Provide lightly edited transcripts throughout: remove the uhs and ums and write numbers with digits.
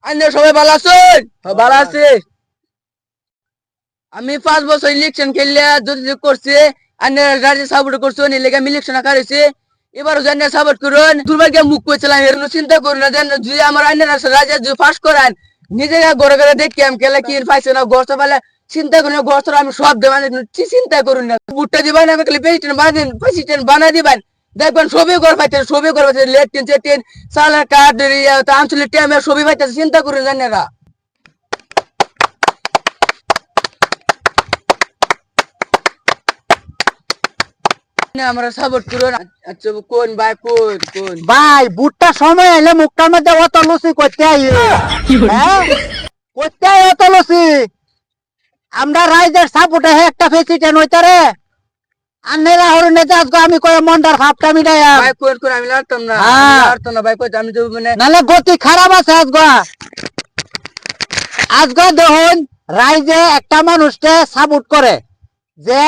আইনে সবাই ভালো আছেন? ভালো আছে। আমি 5 বছর ইলেকশন খেললে যদি করছি আইনে রাজ্যে সাপোর্ট করছো নিলেগে আমি ইলেকশন হারাইছি। এবারও জানি সাপোর্ট করুন। দুর্ভাগ্য মুখ করেছিলাম এর চিন্তা করুন না জান যদি আমার আইনের রাজ্যে যদি ফাঁস করেন নিজে ঘরে ঘরে দেখি আমি খেলে কি পাইছে না গস্ত পালে চিন্তা করুন গস্ত আমি সব দেবেন চিন্তা করুন না বুটটা দিবেন আমি খালি প্রেসিডেন্ট বানাই দিবেন দেখবেন সবই ঘর পাইতে সবই ঘর পাইতে লেট্রিন চেট্রিন সালার কার্ড আঞ্চলিক টেমে সবই পাইতে চিন্তা করুন জানেরা। আমরা সাপোর্ট করুন। আচ্ছা কোন ভাই কোন ভাই বুটটা সময় এলে মুখটার মধ্যে অত লুচি করতে করতে অত লুচি আমরা রাইজের সাপোর্টে একটা প্রেসিডেন্ট হইতারে আন্নেরা হরনে আজকে আমি কই মন্ডার ভাবটা মিটাই ভাই কোন আমি লড়তাম না ভাই কই আমি তো মানে নালে গতি খারাপ আছে আজকে দেখুন রাইজে একটা মানুষকে সাপোর্ট করে যে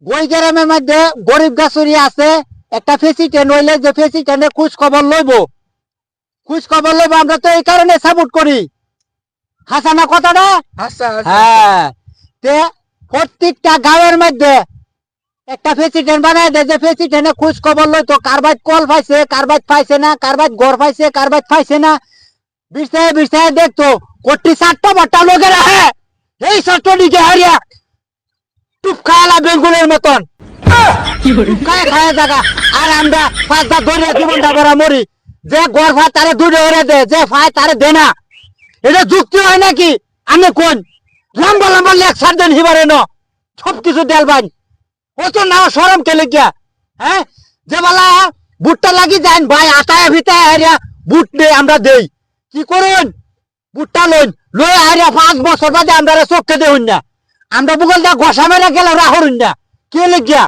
গই গ্রামের মধ্যে গরিব গাছুরি আছে একটা প্রেসিডেন্ট হইলে যে প্রেসিডেন্টের খোঁজ খবর লইব আমরা তো এই কারণে সাপোর্ট করি হাসানা কথাটা হ্যাঁ তে প্রত্যেকটা গাঁয়ের মধ্যে একটা প্রেসিডেন্ট বানায় দেয় যে প্রেসিডেন্টের খোঁজ খবর লইতো কার বাইত কল পাইছে কার বাইত পাইছে না কার বাইত ঘর পাইছে কার বাইত পাইছে না বিরসায় দেখতো কোটি 7টা লোকের আহে এই সট্টডিকে হারিয়া টুপ খায়ালা বেঙ্গুলের মতন খায় জায়গা আর আমরা 5 ধরে জীবনটা ভরা মরি যে ঘর ভাত তারে দুটো হরে দে যে ফায় তারে দে না এটা যুক্তি হয় নাকি আমি কোন লম্বা লেকচার দেন হিবারে ন সবকিছু দেল ভাই ও তো না সরম কেলে গিয়া হ্যাঁ যে বলা বুটটা লাগি যান ভাই আটায় ভিটায় হারিয়া বুট নেই আমরা দেই কি করুন বুটটা লই হারিয়া 5 বছর বাদে আমরা চোখকে দেউন না আমরা বুগল দা ঘষা মেরে গেল রাহরুন না কে লেগিয়া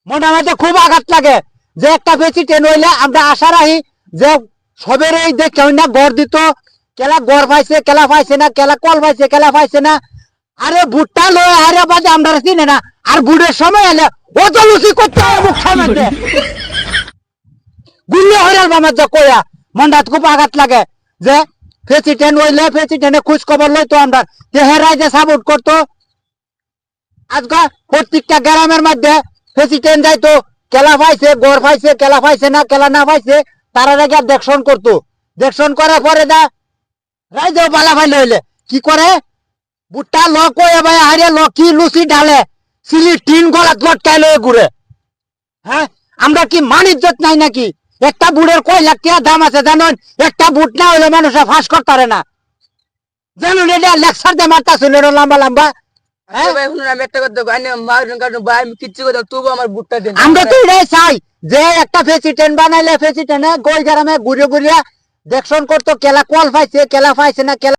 মনে আমাদের খুব আঘাত লাগে যে একটা প্রেসিডেন্ট হইলে আমরা আশা রাখি যে সবের এই দেখে না গড় দিত কেলা গড় পাইছে কেলা পাইছে না কেলা কল পাইছে কেলা পাইছে না আরে বুটটা লই আরে বাদে আমরা চিনে না আর বুড়ের সময় এলে ও তো লুচি করতে হয় মুখ সামনে গুল্লি হইরাল বামার যা কয়া মনটা খুব আঘাত লাগে যে প্রেসিডেন্ট হইলে প্রেসিডেন্টের খোঁজ খবর লইতো আমরা তেহেরাই যে সাপোর্ট করতো আজকে প্রত্যেকটা গ্রামের মধ্যে প্রেসিডেন্ট যাইতো কেলা পাইছে গড় পাইছে কেলা পাইছে না কেলা না পাইছে তারা আগে দেখশন করতো দেখশন করার পরে দা রাইজেও বালা ফাইলে হইলে কি করে বুটটা ল কয়ে ভাই হারে ল কি লুচি ঢালে সিলি টিন গলাত লটকাই লয়ে ঘুরে হ্যাঁ আমরা কি মান ইজ্জত নাই নাকি একটা বুড়ের কয় লাখ টাকা দাম আছে জানেন একটা বুট না হইলে মানুষে ফাঁস করতে পারে না জানুন এটা লেকচার দিয়ে মারতা শুনে লম্বা আমরা তো এটাই চাই যে একটা প্রেসিডেন্ট বানাইলে প্রেসিডেন্ট গোল গ্রামে ঘুরে ঘুরে দেখশন করতো কেলা কল পাইছে কেলা পাইছে না কেলা